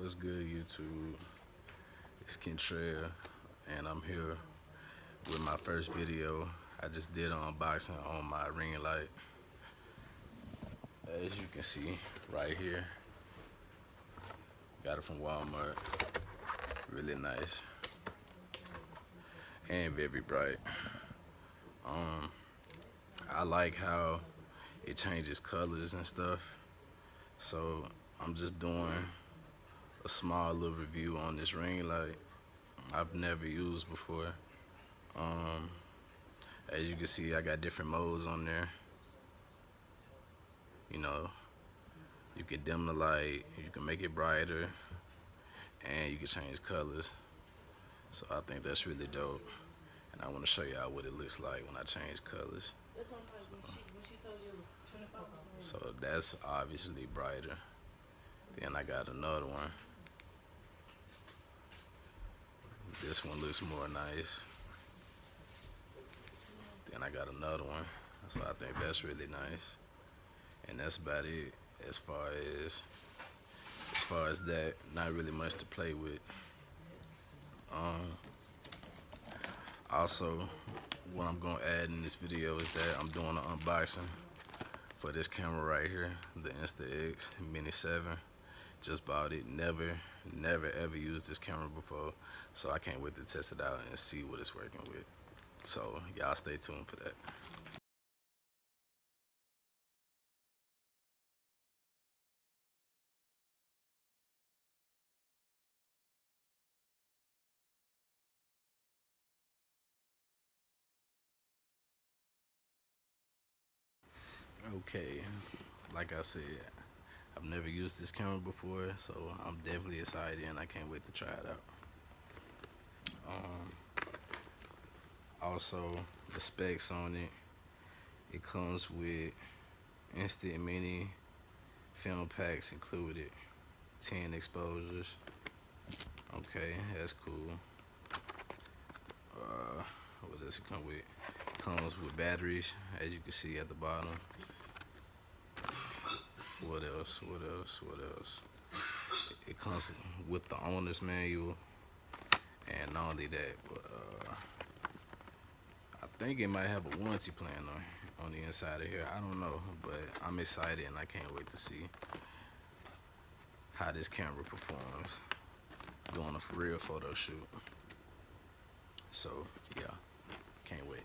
What's good, YouTube? It's Kentrail, and I'm here with my first video. I just did an unboxing on my ring light. As you can see right here, got it from Walmart. Really nice and very bright. I like how it changes colors and stuff. So I'm just doing a small little review on this ring light I've never used before. As you can see, I got different modes on there. You know, you can dim the light, you can make it brighter, and you can change colors. So I think that's really dope. And I want to show y'all what it looks like when I change colors. So that's obviously brighter. Then I got another one. This one looks more nice. Then I got another one. So I think that's really nice. And that's about it as far as that. Not really much to play with. Also, what I'm gonna add in this video is that I'm doing an unboxing for this camera right here, the Instax Mini 7. Just bought it. Never ever used this camera before, so I can't wait to test it out and see what it's working with. So y'all stay tuned for that. Okay, like I said, I've never used this camera before, so I'm definitely excited and I can't wait to try it out. Also, the specs on it, it comes with instant mini film packs included, 10 exposures. Okay, that's cool. What does it come with? It comes with batteries, as you can see at the bottom. What else? It comes with the owner's manual, and not only that, but I think it might have a warranty plan on the inside of here. I don't know, but I'm excited and I can't wait to see how this camera performs doing a real photo shoot. So yeah, can't wait.